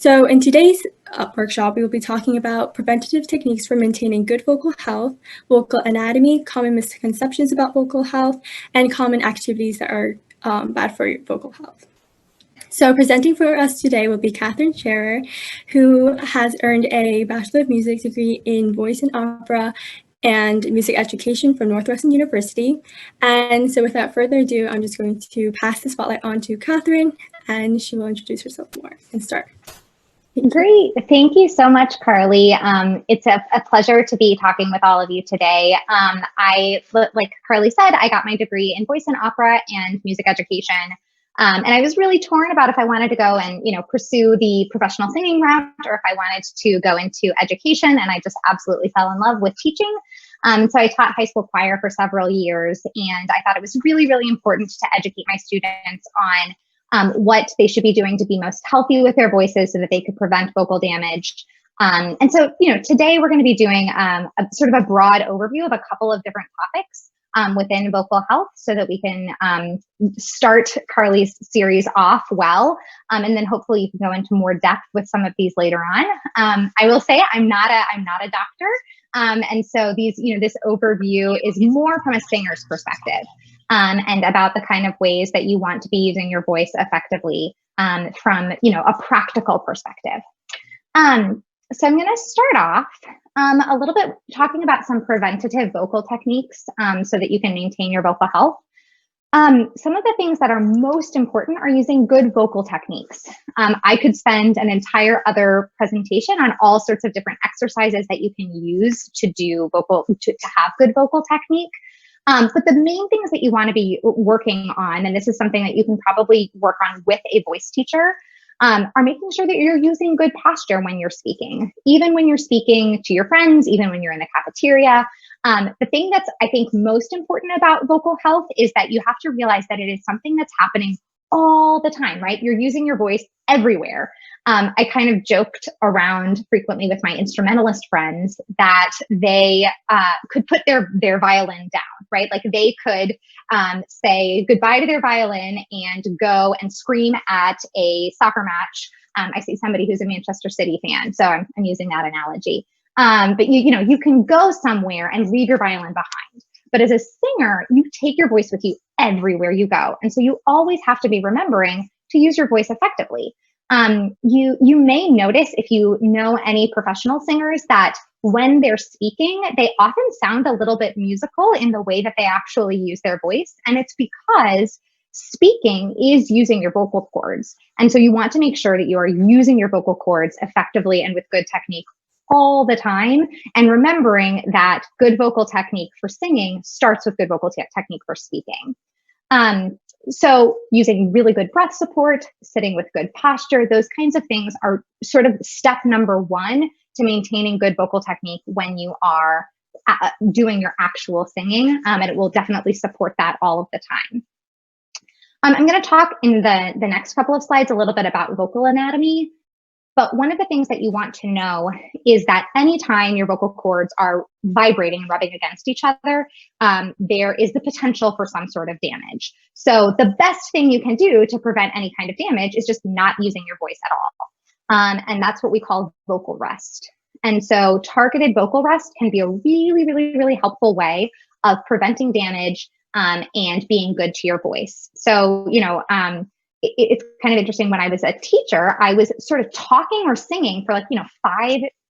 So in today's workshop, we will be talking about preventative techniques for maintaining good vocal health, vocal anatomy, common misconceptions about vocal health, and common activities that are bad for your vocal health. So presenting for us today will be Kathryn Scherer, who has earned a Bachelor of Music degree in Voice and Opera and Music Education from Northwestern University. And so without further ado, I'm just going to pass the spotlight on to Kathryn, and she will introduce herself more and start. Great. Thank you so much, Carly. It's a pleasure to be talking with all of you today. Like Carly said, I got my degree in voice and opera and music education. And I was really torn about if I wanted to go and, pursue the professional singing route or if I wanted to go into education. And I just absolutely fell in love with teaching. So I taught high school choir for several years, and I thought it was really, really important to educate my students on what they should be doing to be most healthy with their voices so that they could prevent vocal damage. And so, today we're going to be doing a sort of a broad overview of a couple of different topics within vocal health so that we can start Carly's series off well. And then hopefully you can go into more depth with some of these later on. I will say I'm not a doctor. And so this overview is more from a singer's perspective. And about the kind of ways that you want to be using your voice effectively from, a practical perspective. So I'm going to start off a little bit talking about some preventative vocal techniques so that you can maintain your vocal health. Some of the things that are most important are using good vocal techniques. I could spend an entire other presentation on all sorts of different exercises that you can use to do to have good vocal technique. But the main things that you want to be working on, and this is something that you can probably work on with a voice teacher, are making sure that you're using good posture when you're speaking, even when you're speaking to your friends, even when you're in the cafeteria. The thing that's, I think, most important about vocal health is that you have to realize that it is something that's happening all the time, right? You're using your voice everywhere. I kind of joked around frequently with my instrumentalist friends that they could put their violin down, right? Like they could say goodbye to their violin and go and scream at a soccer match. I see somebody who's a Manchester City fan, so I'm using that analogy. But you can go somewhere and leave your violin behind. But as a singer, you take your voice with you everywhere you go. And so you always have to be remembering to use your voice effectively. You may notice, if you know any professional singers, that when they're speaking, they often sound a little bit musical in the way that they actually use their voice. And it's because speaking is using your vocal cords. And so you want to make sure that you are using your vocal cords effectively and with good technique all the time, and remembering that good vocal technique for singing starts with good vocal technique for speaking. So using really good breath support, sitting with good posture, those kinds of things are sort of step number one to maintaining good vocal technique when you are doing your actual singing, and it will definitely support that all of the time. I'm going to talk in the next couple of slides a little bit about vocal anatomy. But one of the things that you want to know is that anytime your vocal cords are vibrating and rubbing against each other, there is the potential for some sort of damage. So the best thing you can do to prevent any kind of damage is just not using your voice at all. And that's what we call vocal rest. And so targeted vocal rest can be a really, really, really helpful way of preventing damage and being good to your voice. So, it's kind of interesting. When I was a teacher, I was sort of talking or singing for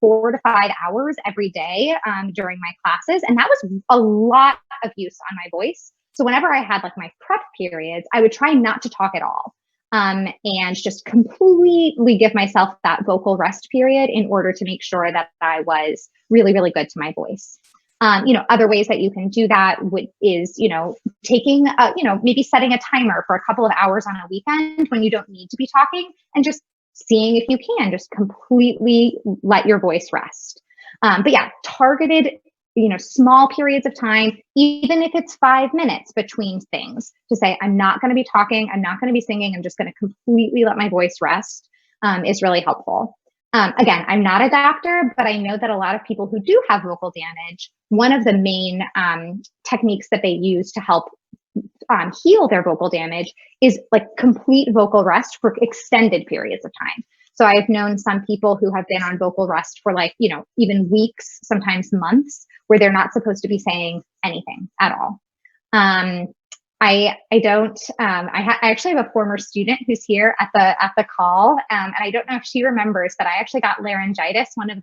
4 to 5 hours every day during my classes. And that was a lot of use on my voice. So whenever I had my prep periods, I would try not to talk at all and just completely give myself that vocal rest period in order to make sure that I was really, really good to my voice. Other ways that you can do that is, taking, maybe setting a timer for a couple of hours on a weekend when you don't need to be talking, and just seeing if you can just completely let your voice rest. But yeah, targeted, small periods of time, even if it's 5 minutes between things, to say, I'm not going to be talking, I'm not going to be singing, I'm just going to completely let my voice rest, is really helpful. Again, I'm not a doctor, but I know that a lot of people who do have vocal damage, one of the main techniques that they use to help heal their vocal damage is complete vocal rest for extended periods of time. So I've known some people who have been on vocal rest for like, you know, even weeks, sometimes months, where they're not supposed to be saying anything at all. I actually have a former student who's here at the call, and I don't know if she remembers, but I actually got laryngitis one of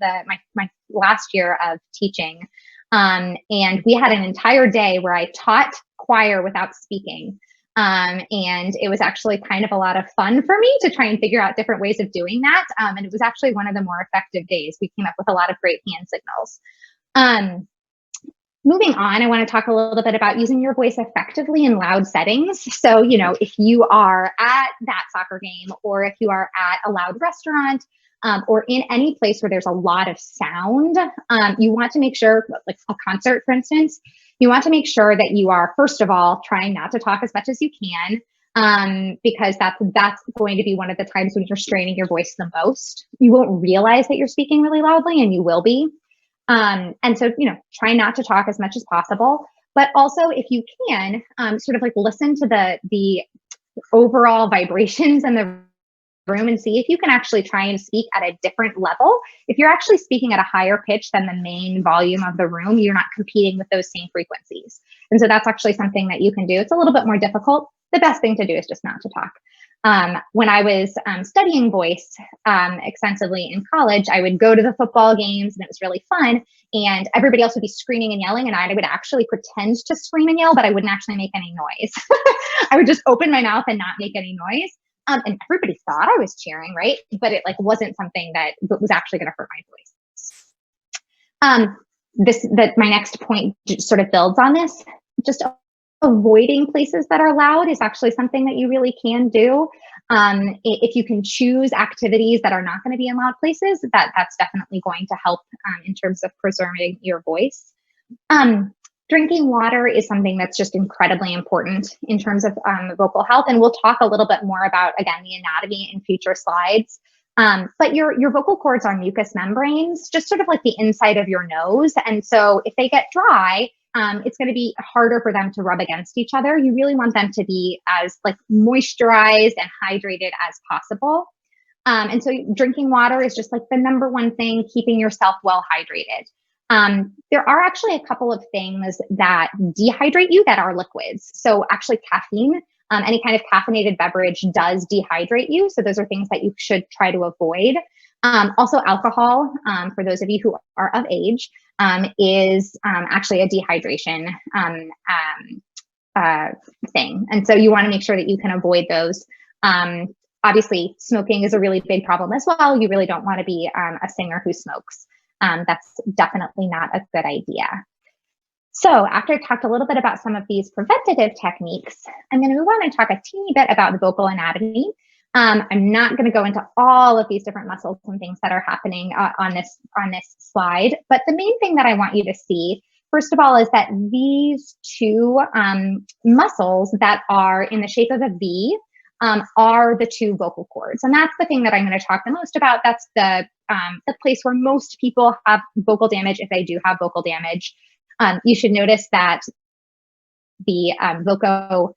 my last year of teaching, and we had an entire day where I taught choir without speaking, and it was actually kind of a lot of fun for me to try and figure out different ways of doing that, and it was actually one of the more effective days. We came up with a lot of great hand signals. Moving on, I want to talk a little bit about using your voice effectively in loud settings. So, you know, if you are at that soccer game, or if you are at a loud restaurant, or in any place where there's a lot of sound, you want to make sure, like a concert, for instance, you want to make sure that you are, first of all, trying not to talk as much as you can, because that's going to be one of the times when you're straining your voice the most. You won't realize that you're speaking really loudly, and you will be. And so, you know, try not to talk as much as possible, but also if you can, sort of like listen to the overall vibrations in the room and see if you can actually try and speak at a different level. If you're actually speaking at a higher pitch than the main volume of the room, you're not competing with those same frequencies. And so that's actually something that you can do. It's a little bit more difficult. The best thing to do is just not to talk. When I was studying voice extensively in college, I would go to the football games, and it was really fun. And everybody else would be screaming and yelling, and I would actually pretend to scream and yell, but I wouldn't actually make any noise. I would just open my mouth and not make any noise. And everybody thought I was cheering, right? But it like wasn't something that was actually going to hurt my voice. My next point sort of builds on this. Just avoiding places that are loud is actually something that you really can do. If you can choose activities that are not going to be in loud places, that's definitely going to help in terms of preserving your voice. Drinking water is something that's just incredibly important in terms of vocal health, and we'll talk a little bit more about, again, the anatomy in future slides. But your vocal cords are mucous membranes, just sort of like the inside of your nose, and so if they get dry, it's going to be harder for them to rub against each other. You really want them to be as like moisturized and hydrated as possible. And so drinking water is just like the number one thing, keeping yourself well hydrated. There are actually a couple of things that dehydrate you that are liquids. So actually caffeine, any kind of caffeinated beverage does dehydrate you. So those are things that you should try to avoid. Also alcohol, for those of you who are of age, is actually a dehydration thing. And so you want to make sure that you can avoid those. Obviously, smoking is a really big problem as well. You really don't want to be a singer who smokes. That's definitely not a good idea. So after I talked a little bit about some of these preventative techniques, I'm going to move on and talk a teeny bit about the vocal anatomy. I'm not going to go into all of these different muscles and things that are happening on this slide, but the main thing that I want you to see, first of all, is that these two muscles that are in the shape of a V are the two vocal cords, and that's the thing that I'm going to talk the most about. That's the place where most people have vocal damage, if they do have vocal damage. You should notice that the VOCO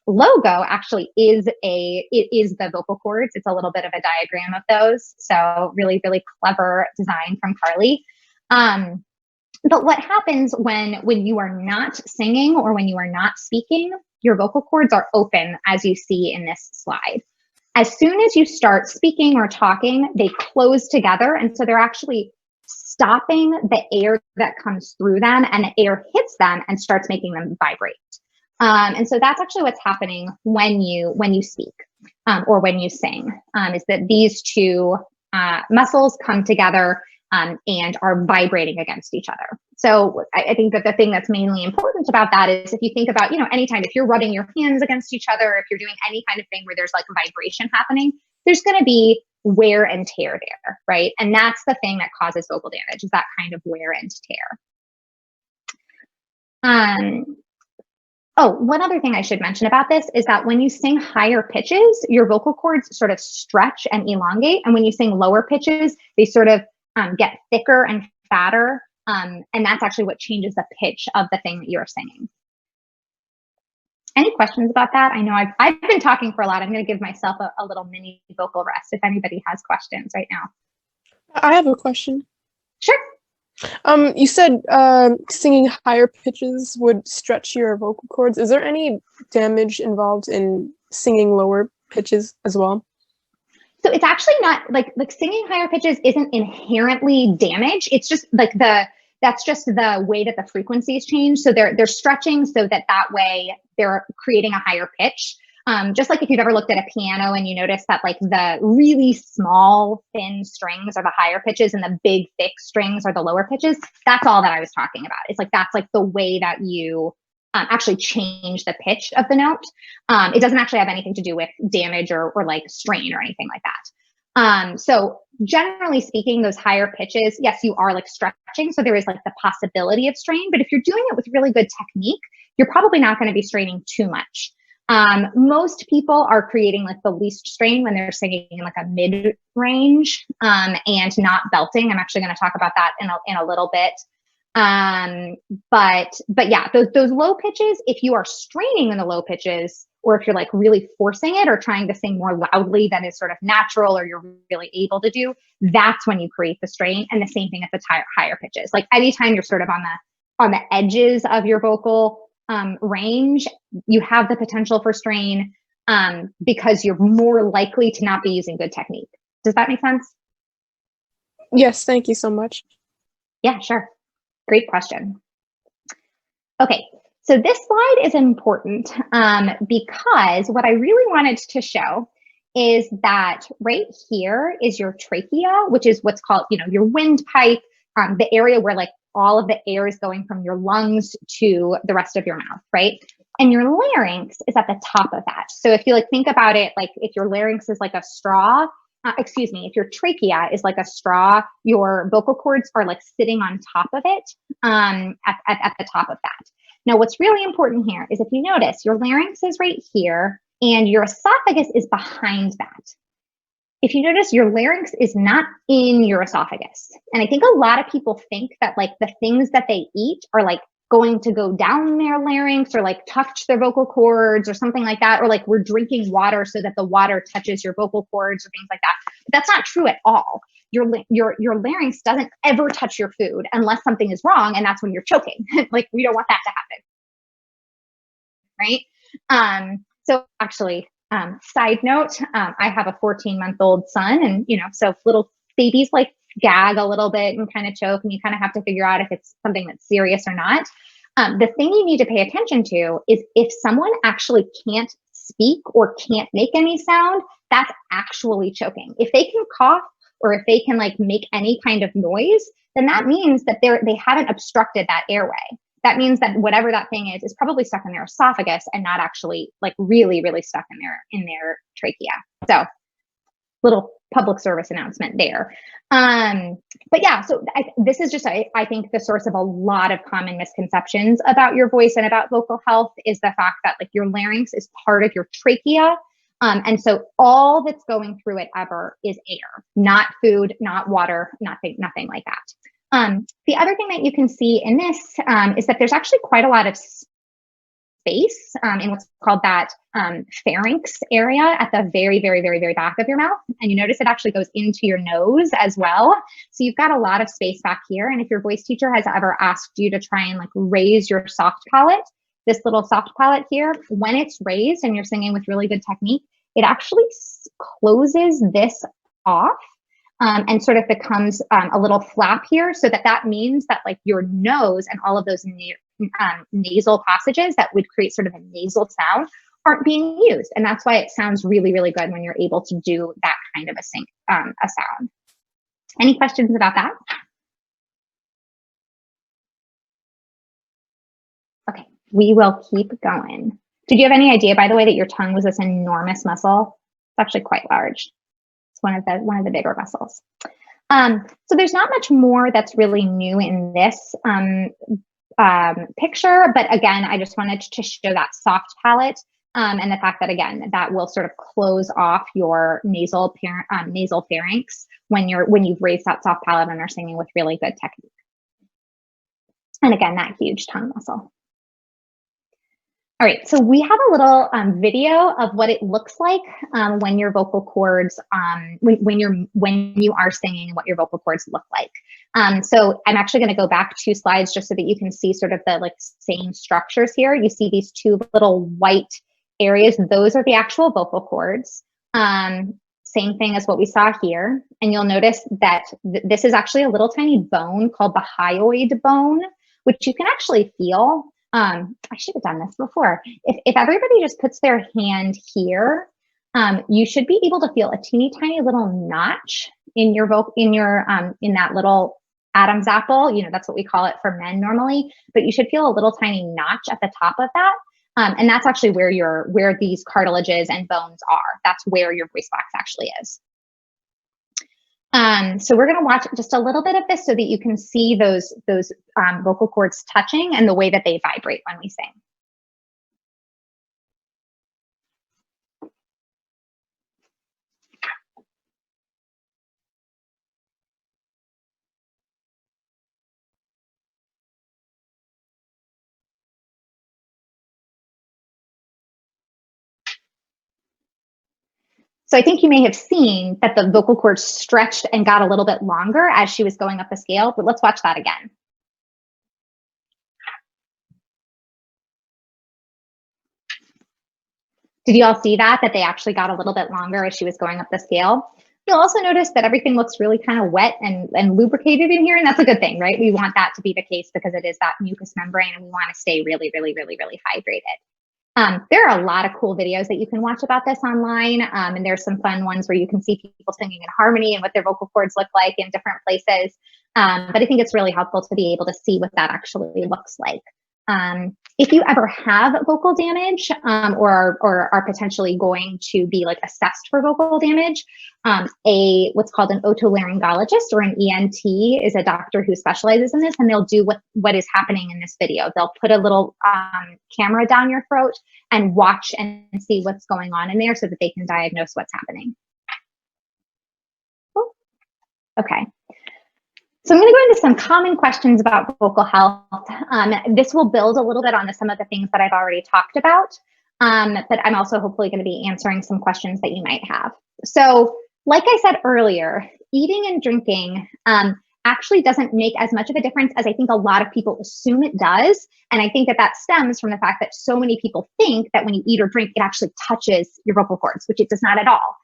logo actually is the vocal cords. It's a little bit of a diagram of those. So really, really clever design from Carly. But what happens when you are not singing or when you are not speaking, your vocal cords are open, as you see in this slide. As soon as you start speaking or talking, they close together. And so they're actually stopping the air that comes through them, and the air hits them and starts making them vibrate. And so that's actually what's happening when you speak or when you sing, is that these two muscles come together and are vibrating against each other. So I think that the thing that's mainly important about that is if you think about, anytime if you're rubbing your hands against each other, if you're doing any kind of thing where there's like vibration happening, there's going to be wear and tear there, right? And that's the thing that causes vocal damage, is that kind of wear and tear. Oh, one other thing I should mention about this is that when you sing higher pitches, your vocal cords sort of stretch and elongate. And when you sing lower pitches, they sort of get thicker and fatter. And that's actually what changes the pitch of the thing that you're singing. Any questions about that? I know I've been talking for a lot. I'm going to give myself a little mini vocal rest if anybody has questions right now. I have a question. Sure. You said singing higher pitches would stretch your vocal cords. Is there any damage involved in singing lower pitches as well? So it's actually not like singing higher pitches isn't inherently damaged. It's just like that's just the way that the frequencies change. So they're stretching so that way they're creating a higher pitch. Just like if you've ever looked at a piano and you notice that like the really small thin strings are the higher pitches and the big thick strings are the lower pitches. That's all that I was talking about. It's like that's like the way that you actually change the pitch of the note. It doesn't actually have anything to do with damage or like strain or anything like that. So generally speaking, those higher pitches, yes, you are like stretching. So there is like the possibility of strain, but if you're doing it with really good technique, you're probably not going to be straining too much. Most people are creating like the least strain when they're singing in like a mid range and not belting. I'm actually going to talk about that in a little bit. But yeah, those low pitches, if you are straining in the low pitches, or if you're like really forcing it or trying to sing more loudly than is sort of natural or you're really able to do, that's when you create the strain. And the same thing at the higher pitches. Like anytime you're sort of on the edges of your vocal range, you have the potential for strain because you're more likely to not be using good technique. Does that make sense? Yes, thank you so much. Yeah, sure. Great question. Okay, so this slide is important because what I really wanted to show is that right here is your trachea, which is what's called, your windpipe, the area where like all of the air is going from your lungs to the rest of your mouth, right? And your larynx is at the top of that. So if you like think about it, like if your larynx is like a straw, if your trachea is like a straw, your vocal cords are like sitting on top of it, at the top of that. Now, what's really important here is if you notice, your larynx is right here and your esophagus is behind that. If you notice, your larynx is not in your esophagus. And I think a lot of people think that like the things that they eat are like going to go down their larynx or like touch their vocal cords or something like that, or like we're drinking water so that the water touches your vocal cords or things like that. But that's not true at all. Your larynx doesn't ever touch your food unless something is wrong, and that's when you're choking. Like we don't want that to happen, right? So actually, side note, I have a 14-month-old son, and so little babies like gag a little bit and kind of choke, and you kind of have to figure out if it's something that's serious or not. The thing you need to pay attention to is if someone actually can't speak or can't make any sound, that's actually choking. If they can cough or if they can like make any kind of noise, then that means that they haven't obstructed that airway. That means that whatever that thing is probably stuck in their esophagus and not actually like really, really stuck in their trachea. So little public service announcement there. But yeah, so this is just, I think the source of a lot of common misconceptions about your voice and about vocal health is the fact that like your larynx is part of your trachea. And so all that's going through it ever is air, not food, not water, nothing like that. The other thing that you can see in this is that there's actually quite a lot of space in what's called that pharynx area at the very, very, very, very back of your mouth. And you notice it actually goes into your nose as well. So you've got a lot of space back here. And if your voice teacher has ever asked you to try and like raise your soft palate, this little soft palate here, when it's raised and you're singing with really good technique, it actually closes this off. And sort of becomes a little flap here, so that means that like your nose and all of those nasal passages that would create sort of a nasal sound aren't being used, and that's why it sounds really, really good when you're able to do that kind of a sound. Any questions about that? Okay, we will keep going. Did you have any idea, by the way, that your tongue was this enormous muscle? It's actually quite large. One of the bigger muscles. So there's not much more that's really new in this picture, but again, I just wanted to show that soft palate and the fact that again that will sort of close off your nasal pharynx when you've raised that soft palate and are singing with really good technique. And again, that huge tongue muscle. All right, so we have a little video of what it looks like when your vocal cords, when you are singing, and what your vocal cords look like. So I'm actually going to go back 2 slides just so that you can see sort of the same structures here. You see these 2 little white areas; those are the actual vocal cords. Same thing as what we saw here, and you'll notice that this is actually a little tiny bone called the hyoid bone, which you can actually feel. I should have done this before. If everybody just puts their hand here, you should be able to feel a teeny tiny little notch in your in that little Adam's apple. You know, that's what we call it for men normally, but you should feel a little tiny notch at the top of that. And that's actually where these cartilages and bones are. That's where your voice box actually is. So we're going to watch just a little bit of this so that you can see those vocal cords touching and the way that they vibrate when we sing. So I think you may have seen that the vocal cords stretched and got a little bit longer as she was going up the scale, but let's watch that again. Did you all see that they actually got a little bit longer as she was going up the scale? You'll also notice that everything looks really kind of wet and lubricated in here, and that's a good thing, right? We want that to be the case because it is that mucous membrane, and we want to stay really, really, really, really hydrated. There are a lot of cool videos that you can watch about this online, and there's some fun ones where you can see people singing in harmony and what their vocal cords look like in different places. But I think it's really helpful to be able to see what that actually looks like. If you ever have vocal damage or are potentially going to be assessed for vocal damage, what's called an otolaryngologist or an ENT is a doctor who specializes in this, and they'll do what is happening in this video. They'll put a little camera down your throat and watch and see what's going on in there so that they can diagnose what's happening. Oh, okay. So I'm going to go into some common questions about vocal health. This will build a little bit on some of the things that I've already talked about, but I'm also hopefully going to be answering some questions that you might have. So like I said earlier, eating and drinking actually doesn't make as much of a difference as I think a lot of people assume it does. And I think that stems from the fact that so many people think that when you eat or drink, it actually touches your vocal cords, which it does not at all.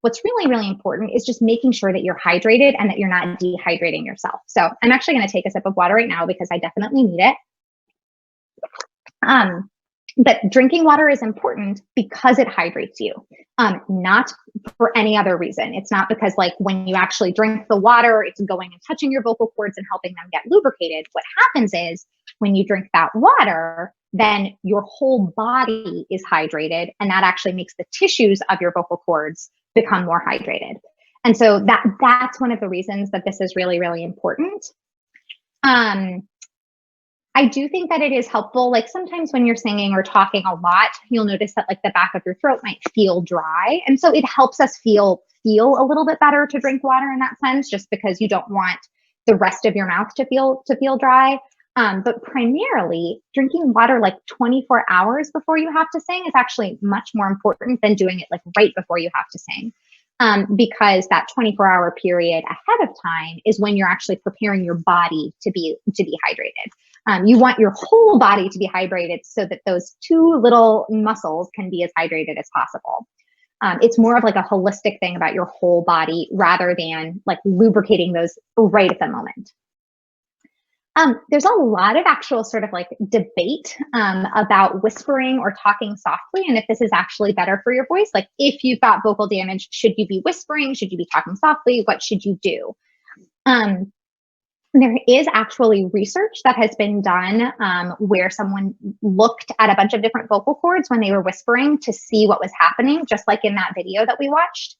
What's really, really important is just making sure that you're hydrated and that you're not dehydrating yourself. So I'm actually going to take a sip of water right now because I definitely need it. But drinking water is important because it hydrates you, not for any other reason. It's not because when you actually drink the water, it's going and touching your vocal cords and helping them get lubricated. What happens is when you drink that water, then your whole body is hydrated, and that actually makes the tissues of your vocal cords become more hydrated. And so that's one of the reasons that this is really, really important. I do think that it is helpful. Sometimes when you're singing or talking a lot, you'll notice that the back of your throat might feel dry. And so it helps us feel a little bit better to drink water in that sense, just because you don't want the rest of your mouth to feel dry. But primarily, drinking water 24 hours before you have to sing is actually much more important than doing it right before you have to sing. Because that 24-hour period ahead of time is when you're actually preparing your body to be hydrated. You want your whole body to be hydrated so that those 2 little muscles can be as hydrated as possible. It's more of a holistic thing about your whole body rather than lubricating those right at the moment. There's a lot of actual sort of debate about whispering or talking softly, and if this is actually better for your voice. If you've got vocal damage, should you be whispering? Should you be talking softly? What should you do? There is actually research that has been done where someone looked at a bunch of different vocal cords when they were whispering to see what was happening, just like in that video that we watched.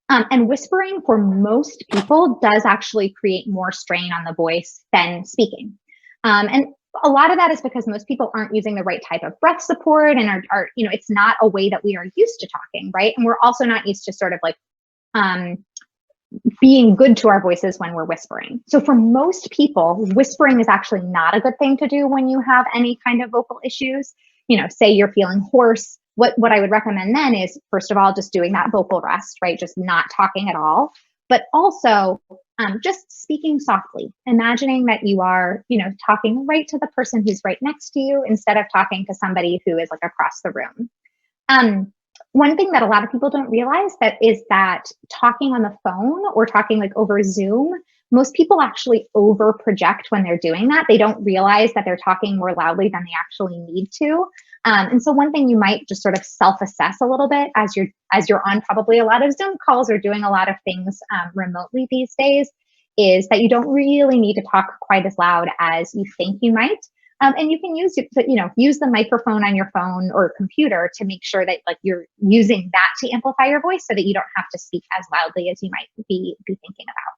And whispering for most people does actually create more strain on the voice than speaking. And a lot of that is because most people aren't using the right type of breath support and are it's not a way that we are used to talking, right? And we're also not used to sort of being good to our voices when we're whispering. So for most people, whispering is actually not a good thing to do when you have any kind of vocal issues. say you're feeling hoarse, what I would recommend then is, first of all, just doing that vocal rest, right? Just not talking at all, but also just speaking softly, imagining that you are, talking right to the person who's right next to you instead of talking to somebody who is like across the room. One thing that a lot of people don't realize is that talking on the phone or talking like over Zoom, most people actually over project when they're doing that. They don't realize that they're talking more loudly than they actually need to. And so one thing you might just sort of self-assess a little bit as you're on probably a lot of Zoom calls or doing a lot of things remotely these days, is that you don't really need to talk quite as loud as you think you might. And you can use the microphone on your phone or computer to make sure that like you're using that to amplify your voice so that you don't have to speak as loudly as you might be thinking about.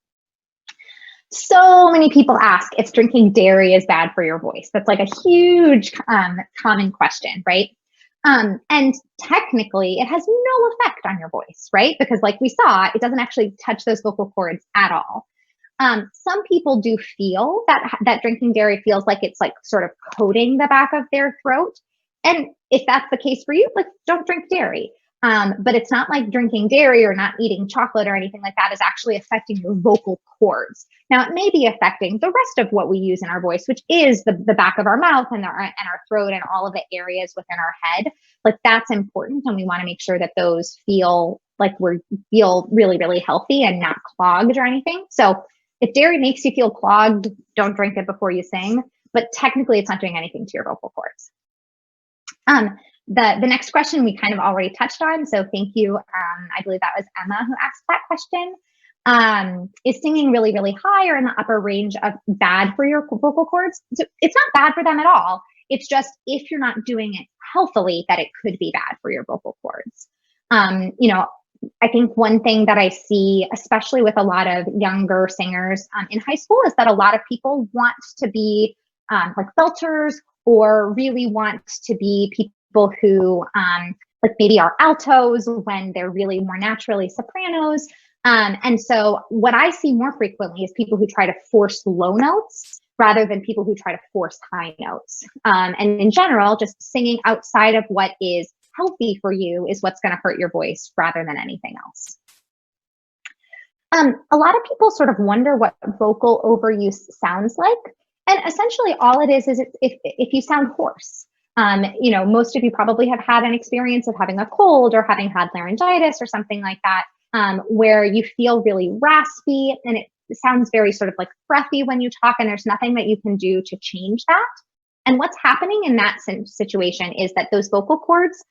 So many people ask if drinking dairy is bad for your voice. That's like a huge common question, right? And technically it has no effect on your voice, right? Because like we saw, it doesn't actually touch those vocal cords at all. Some people do feel that drinking dairy feels like it's like sort of coating the back of their throat. And if that's the case for you, like don't drink dairy. But it's not like drinking dairy or not eating chocolate or anything like that is actually affecting your vocal cords. Now it may be affecting the rest of what we use in our voice, which is the back of our mouth and our throat and all of the areas within our head. Like that's important. And we want to make sure that those feel like feel really, really healthy and not clogged or anything. So if dairy makes you feel clogged, don't drink it before you sing, but technically it's not doing anything to your vocal cords. The next question we kind of already touched on, so thank you. I believe that was Emma who asked that question. Is singing really, really high or in the upper range of bad for your vocal cords? So it's not bad for them at all. It's just if you're not doing it healthily, that it could be bad for your vocal cords. I think one thing that I see, especially with a lot of younger singers in high school, is that a lot of people want to be like belters or really want to be people who like maybe are altos when they're really more naturally sopranos. And so what I see more frequently is people who try to force low notes rather than people who try to force high notes. And in general, just singing outside of what is healthy for you is what's going to hurt your voice rather than anything else. A lot of people sort of wonder what vocal overuse sounds like. And essentially all it is if you sound hoarse. Most of you probably have had an experience of having a cold or having had laryngitis or something like that, where you feel really raspy and it sounds very sort of like breathy when you talk, and there's nothing that you can do to change that. And what's happening in that situation is that those vocal cords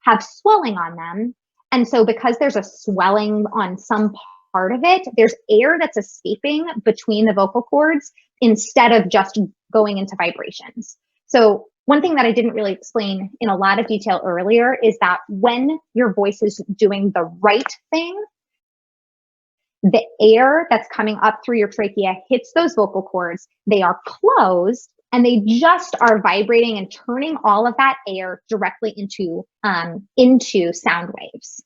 have swelling on them. And so because there's a swelling on some part of it, there's air that's escaping between the vocal cords instead of just going into vibrations. So one thing that I didn't really explain in a lot of detail earlier is that when your voice is doing the right thing, the air that's coming up through your trachea hits those vocal cords. They are closed and they just are vibrating and turning all of that air directly into sound waves.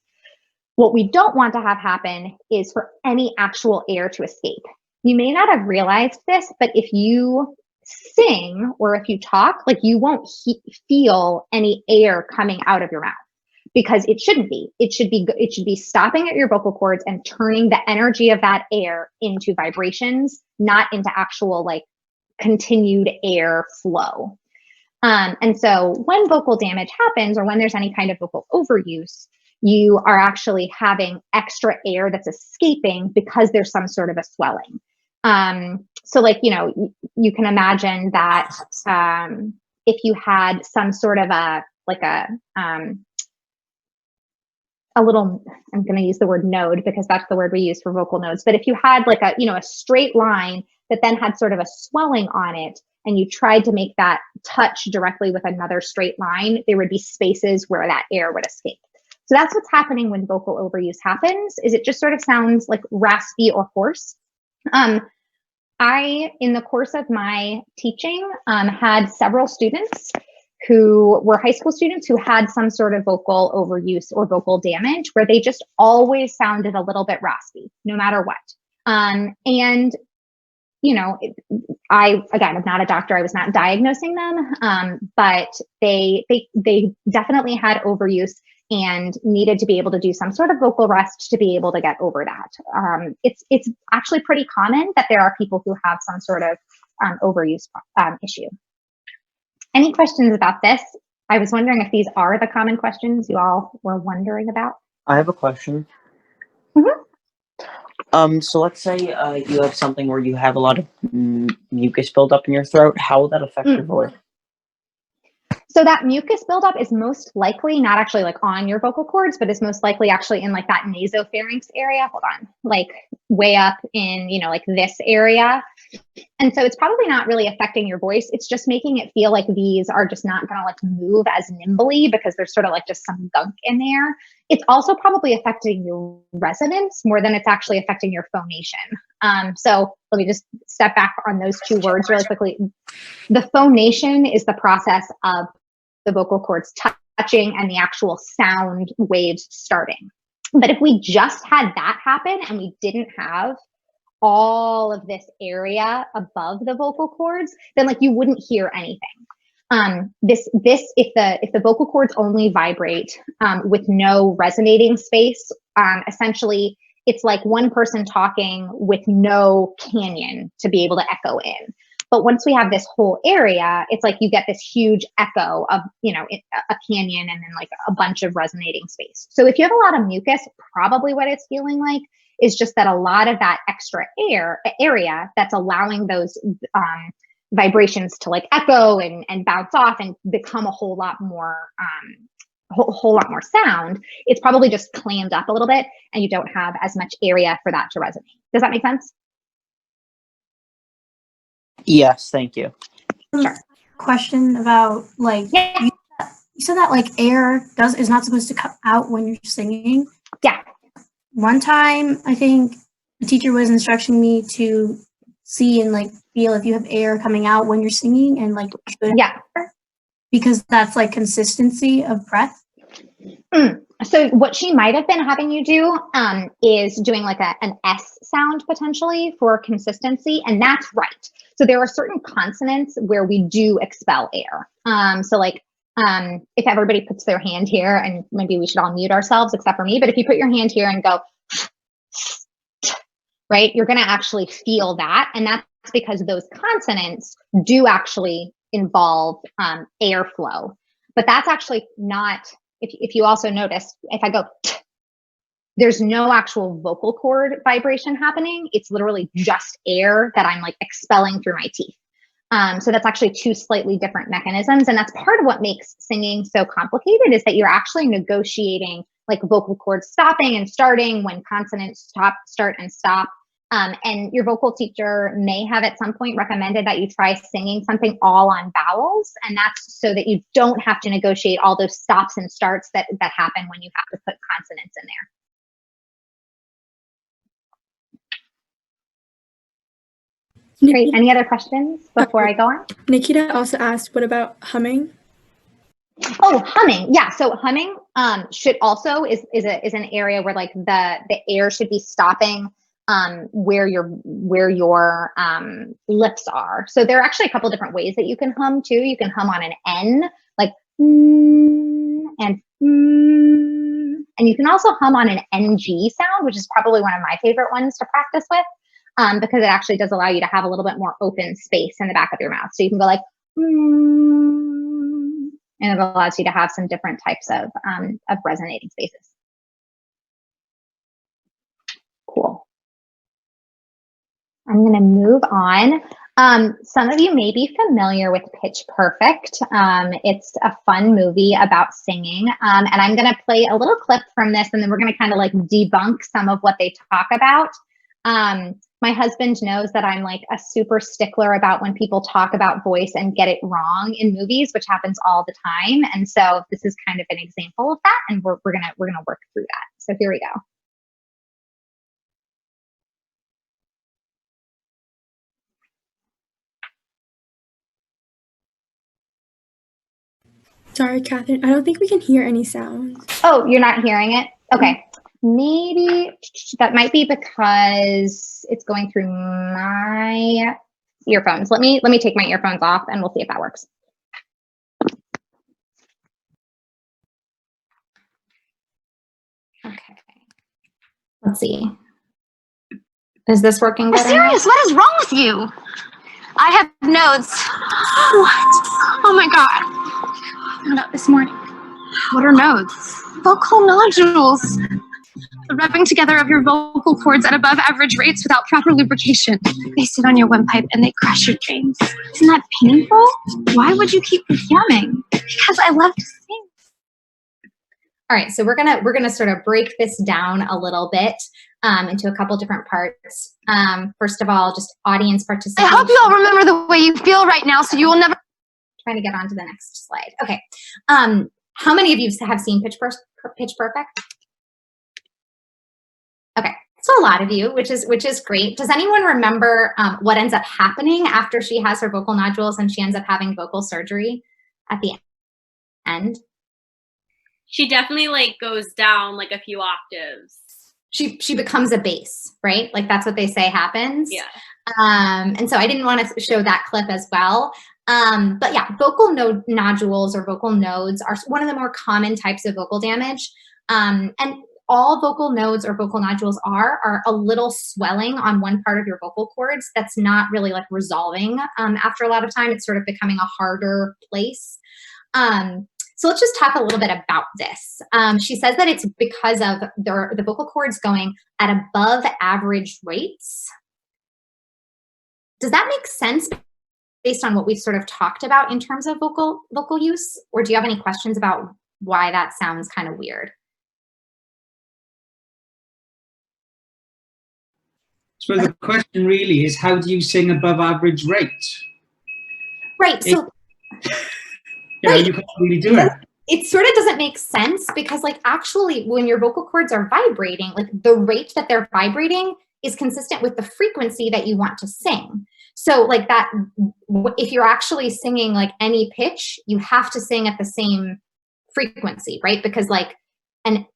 What we don't want to have happen is for any actual air to escape. You may not have realized this, but if you sing or if you talk, like you won't feel any air coming out of your mouth because it shouldn't be. It should be stopping at your vocal cords and turning the energy of that air into vibrations, not into actual like continued air flow. And so when vocal damage happens or when there's any kind of vocal overuse, you are actually having extra air that's escaping because there's some sort of a swelling. So like, you can imagine that if you had some sort of a little, I'm going to use the word node because that's the word we use for vocal nodes. But if you had like a straight line that then had sort of a swelling on it and you tried to make that touch directly with another straight line, there would be spaces where that air would escape. So that's what's happening when vocal overuse happens, is it just sort of sounds like raspy or hoarse. I, in the course of my teaching, had several students who were high school students who had some sort of vocal overuse or vocal damage where they just always sounded a little bit raspy, no matter what. And you know, again, I'm not a doctor. I was not diagnosing them, but they definitely had overuse and needed to be able to do some sort of vocal rest to be able to get over that. It's actually pretty common that there are people who have some sort of overuse issue. Any questions about this? I was wondering if these are the common questions you all were wondering about. I have a question. So let's say you have something where you have a lot of mucus buildup in your throat. How will that affect your voice? So that mucus buildup is most likely not actually like on your vocal cords, but is most likely actually in like that nasopharynx area. Hold on, like way up in, you know, like this area. And so it's probably not really affecting your voice. It's just making it feel like these are just not going to like move as nimbly because there's sort of like just some gunk in there. It's also probably affecting your resonance more than it's actually affecting your phonation. So let me just step back on those two words really quickly. The phonation is the process of the vocal cords touching and the actual sound waves starting. But if we just had that happen and we didn't have all of this area above the vocal cords, then like you wouldn't hear anything. If the vocal cords only vibrate with no resonating space, essentially it's like one person talking with no canyon to be able to echo in. But once we have this whole area, it's like you get this huge echo of, you know, a canyon and then like a bunch of resonating space. So if you have a lot of mucus, probably what it's feeling like is just that a lot of that extra area that's allowing those vibrations to like echo and bounce off and become a whole lot more sound, it's probably just clammed up a little bit and you don't have as much area for that to resonate. Does that make sense? Yes, thank you. Sure. Question about like, you said that like air is not supposed to come out when you're singing. Yeah. One time, I think the teacher was instructing me to see and like feel if you have air coming out when you're singing and like because that's like consistency of breath. So what she might have been having you do is doing like an S sound potentially for consistency, and that's right. So there are certain consonants where we do expel air. So like if everybody puts their hand here, and maybe we should all mute ourselves except for me, but if you put your hand here and go, right, you're going to actually feel that. And that's because those consonants do actually involve airflow. But that's actually not, if you also notice, if I go, there's no actual vocal cord vibration happening. It's literally just air that I'm like expelling through my teeth. So that's actually two slightly different mechanisms. And that's part of what makes singing so complicated is that you're actually negotiating like vocal cords stopping and starting when consonants start and stop. And your vocal teacher may have at some point recommended that you try singing something all on vowels. And that's so that you don't have to negotiate all those stops and starts that happen when you have to put consonants in there. Great. Any other questions before I go on? Nikita also asked, what about humming? Oh, humming. Yeah. So humming should also is an area where like the air should be stopping where your lips are. So there are actually a couple different ways that you can hum too. You can hum on an N, like and you can also hum on an NG sound, which is probably one of my favorite ones to practice with. Because it actually does allow you to have a little bit more open space in the back of your mouth. So you can go like, and it allows you to have some different types of resonating spaces. Cool. I'm going to move on. Some of you may be familiar with Pitch Perfect. It's a fun movie about singing. And I'm going to play a little clip from this, and then we're going to kind of like debunk some of what they talk about. My husband knows that I'm like a super stickler about when people talk about voice and get it wrong in movies, which happens all the time. And so this is kind of an example of that, and we're gonna work through that. So here we go. Sorry, Kathryn, I don't think we can hear any sound. Oh, you're not hearing it? Okay. maybe that might be because it's going through my earphones. Let me take my earphones off and we'll see if that works. Okay. Let's see. Is this working better? Serious? What is wrong with you? I have nodes. What? Oh my God. I found out this morning. What are nodes? Vocal nodules. The rubbing together of your vocal cords at above average rates without proper lubrication. They sit on your windpipe and they crush your veins. Isn't that painful? Why would you keep yamming? Because I love to sing. All right, so we're gonna sort of break this down a little bit into a couple different parts. First of all, just audience participation. I hope you all remember the way you feel right now, so you will never. Trying to get on to the next slide. Okay, how many of you have seen Pitch Perfect? Okay, so a lot of you, which is great. Does anyone remember what ends up happening after she has her vocal nodules and she ends up having vocal surgery at the end? She definitely like goes down like a few octaves. She becomes a bass, right? Like that's what they say happens. Yeah. And so I didn't want to show that clip as well. But yeah, vocal nodules or vocal nodes are one of the more common types of vocal damage. And all vocal nodes or vocal nodules are a little swelling on one part of your vocal cords that's not really like resolving after a lot of time. It's sort of becoming a harder place. So let's just talk a little bit about this. She says that it's because of the vocal cords going at above average rates. Does that make sense based on what we've sort of talked about in terms of vocal use? Or do you have any questions about why that sounds kind of weird? So the question really is, how do you sing above average rate? Right. So you can't really do it. It sort of doesn't make sense because like actually when your vocal cords are vibrating, like the rate that they're vibrating is consistent with the frequency that you want to sing. So like that, if you're actually singing like any pitch, you have to sing at the same frequency, right? Because like an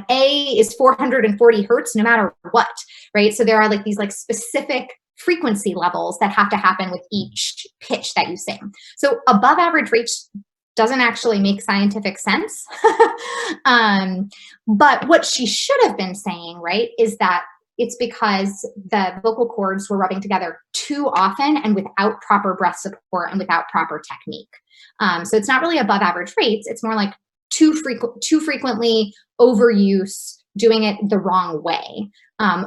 A is 440 hertz no matter what, right? So there are like these like specific frequency levels that have to happen with each pitch that you sing. So above average rates doesn't actually make scientific sense. But what she should have been saying, right, is that it's because the vocal cords were rubbing together too often and without proper breath support and without proper technique. So it's not really above average rates. It's more like too frequently overuse, doing it the wrong way,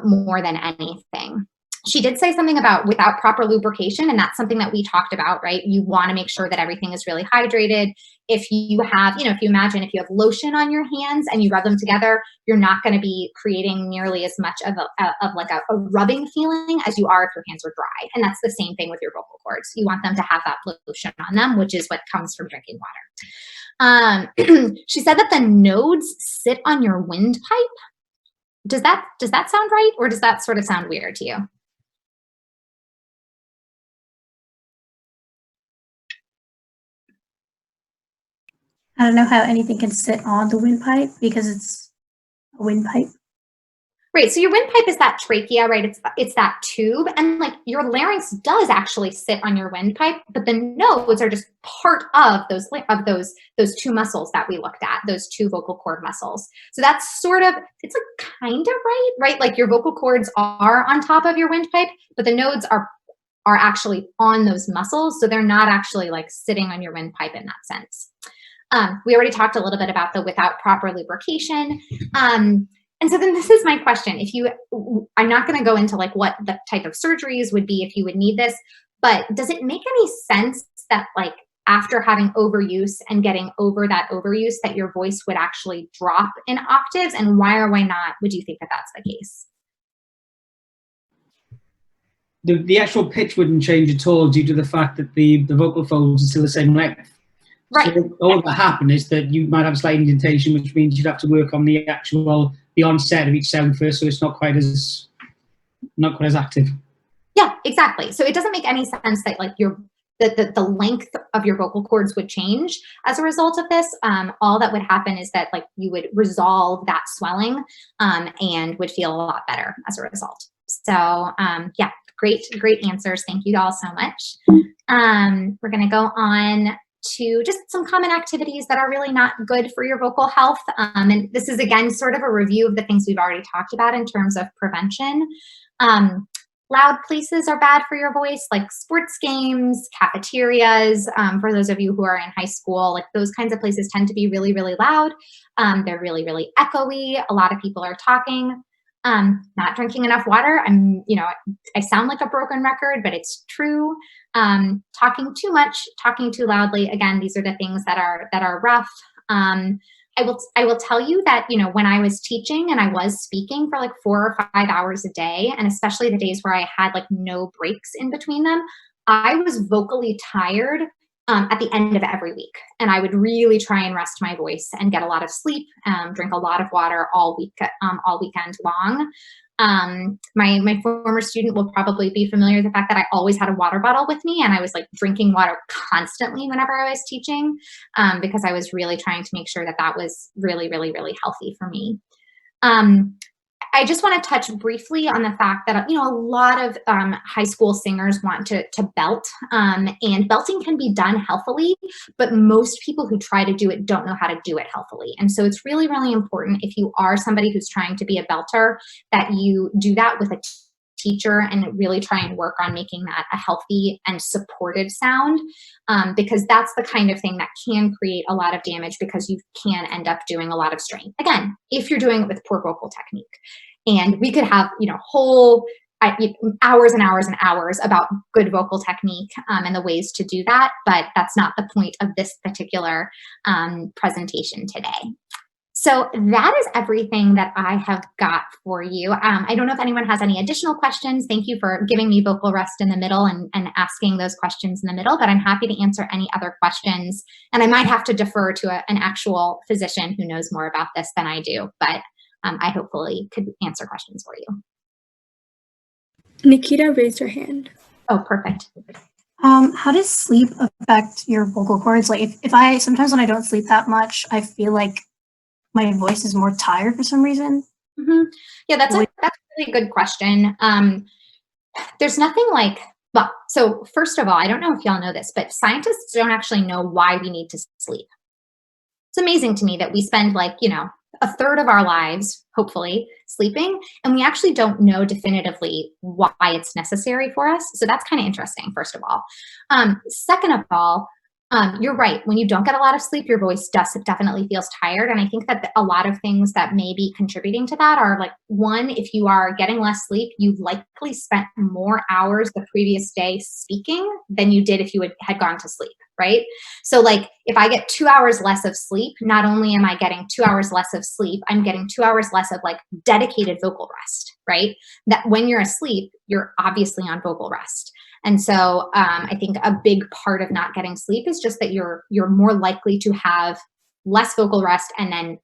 more than anything. She did say something about without proper lubrication, and that's something that we talked about, right? You want to make sure that everything is really hydrated. If you have, if you imagine if you have lotion on your hands and you rub them together, you're not going to be creating nearly as much of a rubbing feeling as you are if your hands are dry. And that's the same thing with your vocal cords. You want them to have that lotion on them, which is what comes from drinking water. She said that the nodes sit on your windpipe. Does that sound right? Or does that sort of sound weird to you? I don't know how anything can sit on the windpipe because it's a windpipe. Right, so your windpipe is that trachea, right? It's that tube, and like your larynx does actually sit on your windpipe, but the nodes are just part of those two muscles that we looked at, those two vocal cord muscles. So that's sort of, it's like kind of right? Like your vocal cords are on top of your windpipe, but the nodes are actually on those muscles, so they're not actually like sitting on your windpipe in that sense. We already talked a little bit about the without proper lubrication. And so then this is my question. I'm not going to go into like what the type of surgeries would be if you would need this, but does it make any sense that like after having overuse and getting over that overuse that your voice would actually drop in octaves? And why or why not would you think that that's the case? The actual pitch wouldn't change at all due to the fact that the vocal folds are still the same length. Right. So all that happened is that you might have a slight indentation, which means you'd have to work on the onset of each sound first, so it's not quite as active. Yeah, exactly. So it doesn't make any sense that like the the length of your vocal cords would change as a result of this. All that would happen is that like you would resolve that swelling and would feel a lot better as a result. So yeah, great answers. Thank you all so much. We're gonna go on to just some common activities that are really not good for your vocal health. And this is, again, sort of a review of the things we've already talked about in terms of prevention. Loud places are bad for your voice, like sports games, cafeterias. For those of you who are in high school, like those kinds of places tend to be really, really loud. They're really, really echoey. A lot of people are talking. Not drinking enough water. I sound like a broken record, but it's true. Talking too much, talking too loudly. Again, these are the things that are rough. I will tell you that, when I was teaching and I was speaking for like 4 or 5 hours a day, and especially the days where I had like no breaks in between them, I was vocally tired at the end of every week. And I would really try and rest my voice and get a lot of sleep, drink a lot of water all weekend long. My former student will probably be familiar with the fact that I always had a water bottle with me, and I was like drinking water constantly whenever I was teaching, because I was really trying to make sure that that was really, really, really healthy for me. I just want to touch briefly on the fact that, a lot of high school singers want to belt, and belting can be done healthily, but most people who try to do it don't know how to do it healthily. And so it's really, really important, if you are somebody who's trying to be a belter, that you do that with a teacher and really try and work on making that a healthy and supportive sound, because that's the kind of thing that can create a lot of damage, because you can end up doing a lot of strain. Again, if you're doing it with poor vocal technique. And we could have, whole hours and hours and hours about good vocal technique and the ways to do that, but that's not the point of this particular presentation today. So that is everything that I have got for you. I don't know if anyone has any additional questions. Thank you for giving me vocal rest in the middle and asking those questions in the middle, but I'm happy to answer any other questions. And I might have to defer to an actual physician who knows more about this than I do, but I hopefully could answer questions for you. Nikita raised her hand. Oh, perfect. How does sleep affect your vocal cords? Like if sometimes when I don't sleep that much, I feel like my voice is more tired for some reason. Mm-hmm. Yeah, that's a really good question. There's nothing like, well, so first of all, I don't know if y'all know this, but scientists don't actually know why we need to sleep. It's amazing to me that we spend like, a third of our lives, hopefully, sleeping, and we actually don't know definitively why it's necessary for us. So that's kind of interesting, first of all. Second of all, you're right. When you don't get a lot of sleep, your voice definitely feels tired. And I think that a lot of things that may be contributing to that are like, one, if you are getting less sleep, you've likely spent more hours the previous day speaking than you did if you had gone to sleep, right? So like if I get 2 hours less of sleep, not only am I getting 2 hours less of sleep, I'm getting 2 hours less of like dedicated vocal rest, right? That when you're asleep, you're obviously on vocal rest. And so I think a big part of not getting sleep is just that you're more likely to have less vocal rest and then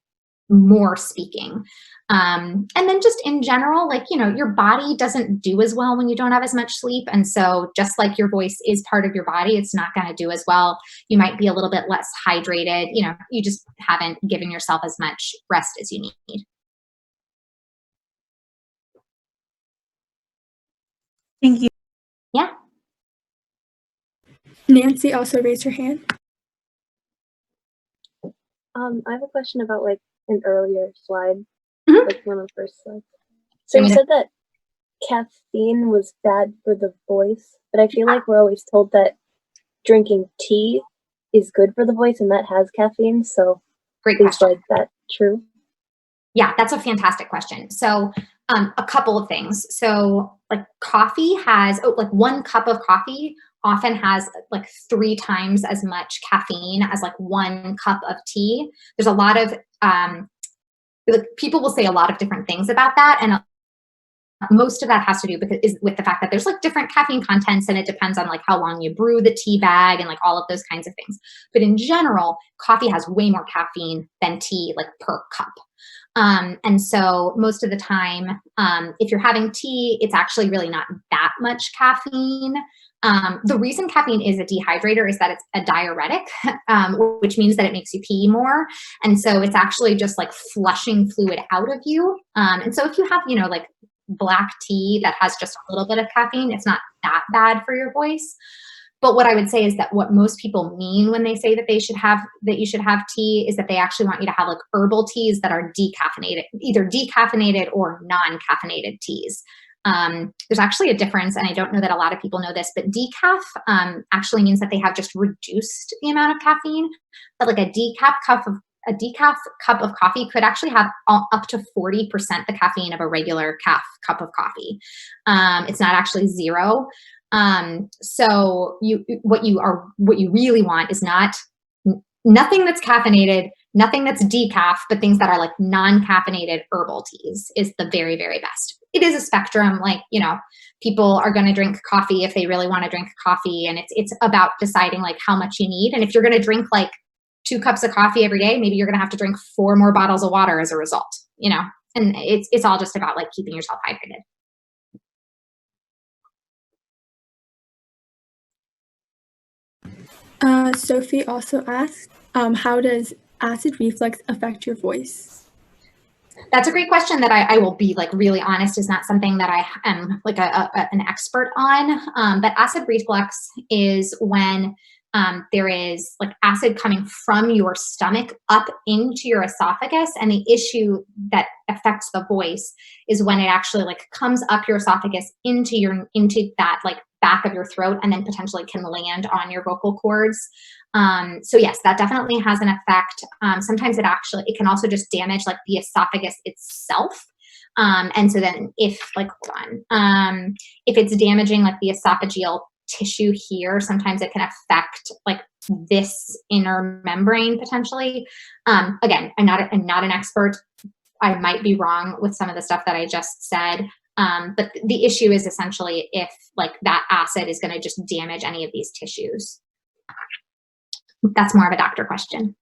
more speaking. And then just in general, like, your body doesn't do as well when you don't have as much sleep. And so just like your voice is part of your body, it's not going to do as well. You might be a little bit less hydrated. You just haven't given yourself as much rest as you need. Thank you. Yeah. Nancy also raised her hand. I have a question about like an earlier slide, like one of the first slides. So you said that caffeine was bad for the voice, but I feel like we're always told that drinking tea is good for the voice and that has caffeine. So great question. Is that true? Yeah, that's a fantastic question. So a couple of things. So like coffee has, like 1 cup of coffee often has like 3 times as much caffeine as like 1 cup of tea. There's a lot of, people will say a lot of different things about that. And most of that has to do with the fact that there's like different caffeine contents, and it depends on like how long you brew the tea bag and like all of those kinds of things. But in general, coffee has way more caffeine than tea, like per cup. And so most of the time, if you're having tea, it's actually really not that much caffeine. The reason caffeine is a dehydrator is that it's a diuretic, which means that it makes you pee more. And so it's actually just like flushing fluid out of you. And so if you have, like black tea that has just a little bit of caffeine, it's not that bad for your voice. But what I would say is that what most people mean when they say that you should have tea is that they actually want you to have like herbal teas that are decaffeinated, either decaffeinated or non-caffeinated teas. There's actually a difference, and I don't know that a lot of people know this, but decaf actually means that they have just reduced the amount of caffeine. But like a decaf cup of coffee could actually have up to 40% the caffeine of a regular cup of coffee. It's not actually zero. So what you really want is nothing that's caffeinated, nothing that's decaf, but things that are like non-caffeinated herbal teas is the very, very best. It is a spectrum. Like, people are going to drink coffee if they really want to drink coffee, and it's about deciding like how much you need. And if you're going to drink like 2 cups of coffee every day, maybe you're going to have to drink 4 more bottles of water as a result, and it's all just about like keeping yourself hydrated. Sophie also asked, how does acid reflux affect your voice? That's a great question that I will be like really honest is not something that I am like an expert on. But acid reflux is when there is like acid coming from your stomach up into your esophagus, and the issue that affects the voice is when it actually like comes up your esophagus into that like back of your throat, and then potentially can land on your vocal cords. So yes, that definitely has an effect. Sometimes it can also just damage like the esophagus itself. And so then if it's damaging like the esophageal tissue here, sometimes it can affect like this inner membrane potentially. Again, I'm not an expert. I might be wrong with some of the stuff that I just said. But the issue is essentially if like that acid is going to just damage any of these tissues. That's more of a doctor question.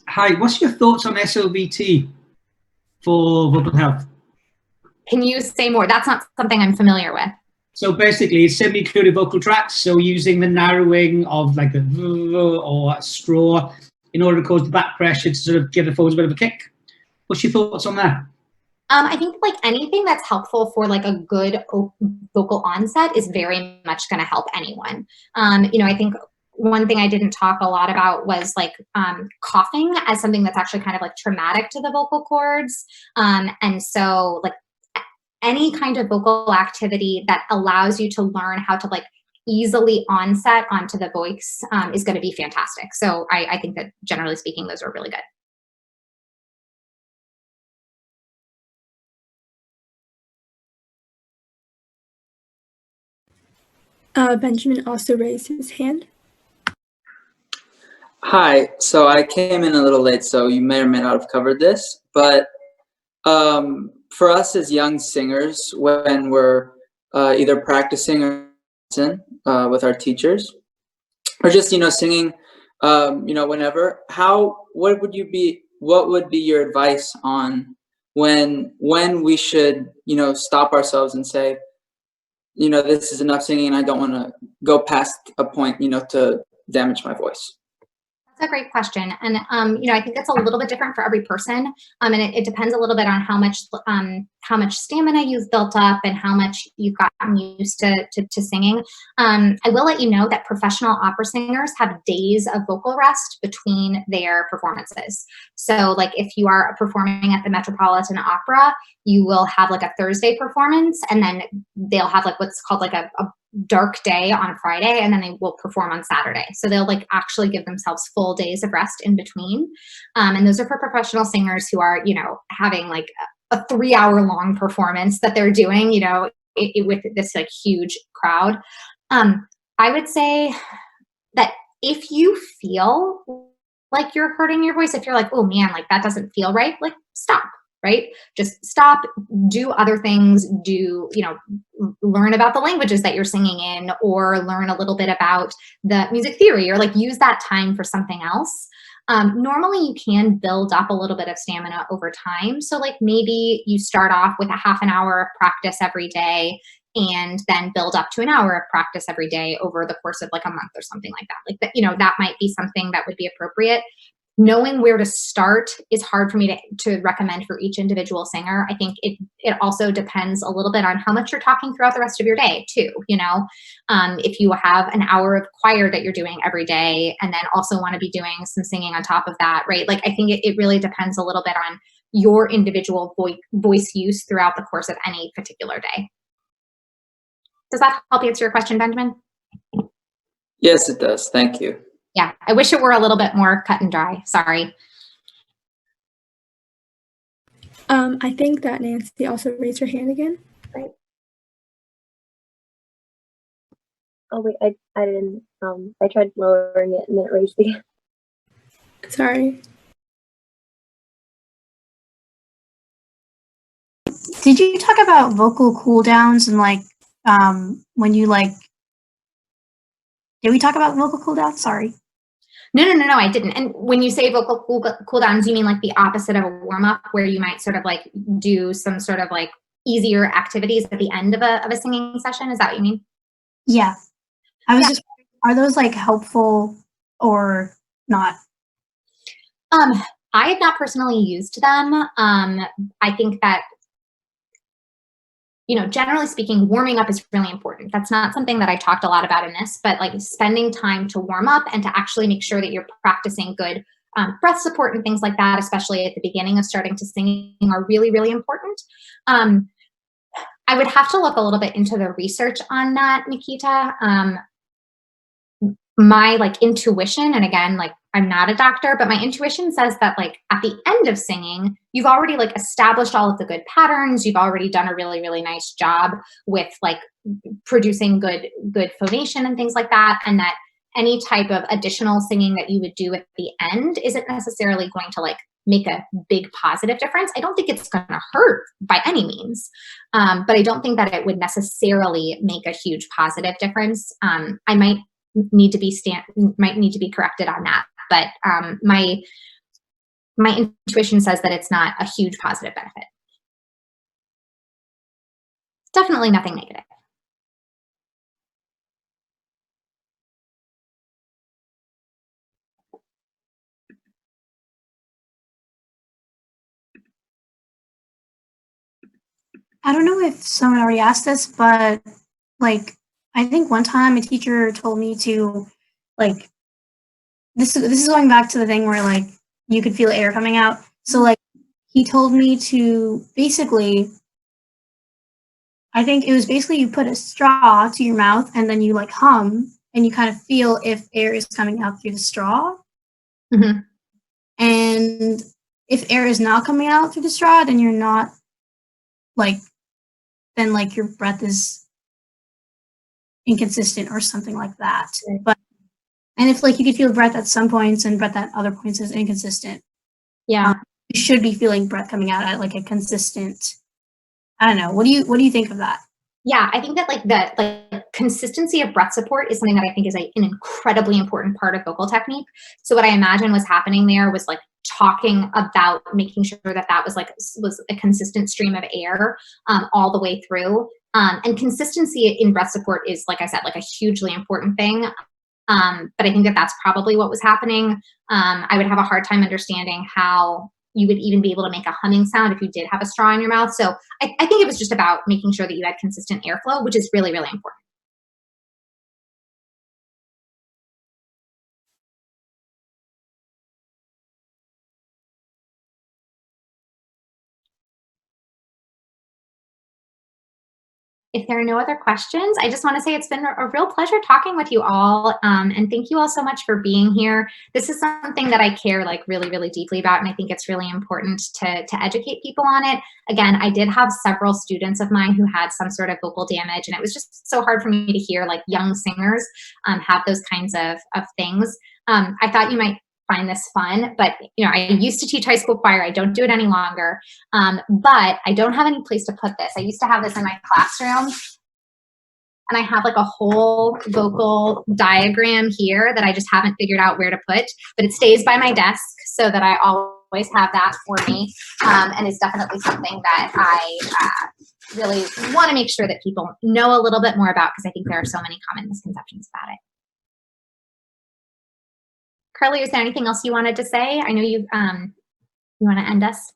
Hi, what's your thoughts on SOVT for vocal health? Can you say more? That's not something I'm familiar with. So basically, it's semi-clear vocal tracts. So using the narrowing of like a or a straw in order to cause the back pressure to sort of give the folds a bit of a kick. What's your thoughts on that? I think like anything that's helpful for like a good vocal onset is very much going to help anyone. I think one thing I didn't talk a lot about was like coughing as something that's actually kind of like traumatic to the vocal cords. And so like any kind of vocal activity that allows you to learn how to like easily onset onto the voice is going to be fantastic. So I think that generally speaking, those are really good. Benjamin also raised his hand. Hi, so I came in a little late, so you may or may not have covered this, but for us as young singers, when we're either practicing or with our teachers, or just singing, whenever, what would be your advice on when we should stop ourselves and say, this is enough singing and I don't want to go past a point to damage my voice? That's a great question. And, I think that's a little bit different for every person. And it depends a little bit on how much stamina you've built up and how much you've gotten used to singing. I will let you know that professional opera singers have days of vocal rest between their performances. So like if you are performing at the Metropolitan Opera, you will have like a Thursday performance, and then they'll have like what's called like a dark day on Friday, and then they will perform on Saturday. So they'll like actually give themselves full days of rest in between. And those are for professional singers who are, having like a 3-hour-long performance that they're doing, with this like huge crowd. I would say that if you feel like you're hurting your voice, if you're like, oh man, like that doesn't feel right, like stop. right? Just stop, do other things, learn about the languages that you're singing in, or learn a little bit about the music theory, or like use that time for something else. Normally you can build up a little bit of stamina over time. So like maybe you start off with a half an hour of practice every day, and then build up to an hour of practice every day over the course of like a month or something like that. Like that, that might be something that would be appropriate. Knowing where to start is hard for me to recommend for each individual singer. I think it also depends a little bit on how much you're talking throughout the rest of your day too. If you have an hour of choir that you're doing every day, and then also want to be doing some singing on top of that, right? Like I think it really depends a little bit on your individual voice use throughout the course of any particular day. Does that help answer your question, Benjamin? Yes, it does. Thank you. Yeah, I wish it were a little bit more cut and dry. Sorry. I think that Nancy also raised her hand again. Right. Oh wait, I didn't. I tried lowering it and then it raised again. Sorry. Did you talk about vocal cooldowns and like when you like? Did we talk about vocal cooldowns? Sorry. No, I didn't. And when you say vocal cooldowns, you mean like the opposite of a warm up, where you might sort of like do some sort of like easier activities at the end of a singing session? Is that what you mean? Yeah. I was just, are those like helpful or not? I have not personally used them. I think that, generally speaking, warming up is really important. That's not something that I talked a lot about in this, but like spending time to warm up and to actually make sure that you're practicing good breath support and things like that, especially at the beginning of starting to sing, are really, really important. I would have to look a little bit into the research on that, Nikita. My like intuition, and again, like I'm not a doctor, but my intuition says that like at the end of singing, you've already like established all of the good patterns. You've already done a really, really nice job with like producing good phonation and things like that. And that any type of additional singing that you would do at the end isn't necessarily going to like make a big positive difference. I don't think it's going to hurt by any means, but I don't think that it would necessarily make a huge positive difference. I might need to be corrected on that, but my intuition says that it's not a huge positive benefit. Definitely nothing negative. I don't know if someone already asked this, but like I think one time a teacher told me to like this is going back to the thing where like you could feel air coming out. So like he told me to basically, I think it was basically you put a straw to your mouth and then you like hum and you kind of feel if air is coming out through the straw. Mm-hmm. And if air is not coming out through the straw, then you're not like, then like your breath is inconsistent or something like that. But and if like you could feel breath at some points and breath at other points is inconsistent, yeah, you should be feeling breath coming out at like a consistent. I don't know. What do you think of that? Yeah, I think that the consistency of breath support is something that I think is an incredibly important part of vocal technique. So what I imagine was happening there was like talking about making sure that was a consistent stream of air all the way through. And consistency in breath support is, like I said, like a hugely important thing. But I think that that's probably what was happening. I would have a hard time understanding how you would even be able to make a humming sound if you did have a straw in your mouth. So I think it was just about making sure that you had consistent airflow, which is really, really important. If there are no other questions, I just want to say it's been a real pleasure talking with you all. And thank you all so much for being here. This is something that I care like really, really deeply about. And I think it's really important to educate people on it. Again, I did have several students of mine who had some sort of vocal damage. And it was just so hard for me to hear like young singers have those kinds of things. I thought you might find this fun, but you know, I used to teach high school choir. I don't do it any longer, but I don't have any place to put this. I used to have this in my classroom, and I have like a whole vocal diagram here that I just haven't figured out where to put, but it stays by my desk so that I always have that for me, and it's definitely something that I really want to make sure that people know a little bit more about, because I think there are so many common misconceptions about it. Carly, is there anything else you wanted to say? I know you want to end us.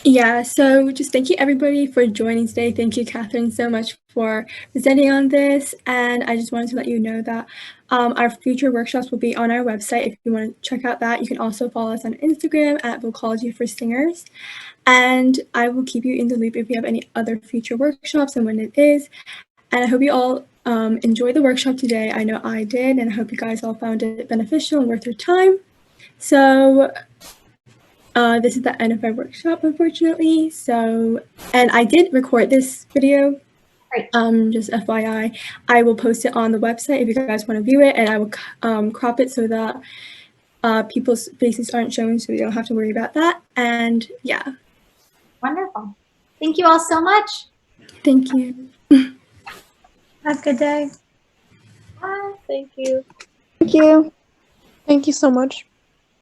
Yeah, so just thank you everybody for joining today. Thank you, Kathryn, so much for presenting on this. And I just wanted to let you know that our future workshops will be on our website. If you want to check out that, you can also follow us on Instagram at Vocology for Singers. And I will keep you in the loop if you have any other future workshops and when it is. And I hope you all enjoyed the workshop today. I know I did, and I hope you guys all found it beneficial and worth your time. So this is the end of our workshop, unfortunately. So, and I did record this video, just FYI. I will post it on the website if you guys want to view it, and I will crop it so that people's faces aren't shown, so you don't have to worry about that. And yeah. Wonderful. Thank you all so much. Thank you. Have a good day. Bye. Thank you. Thank you. Thank you so much.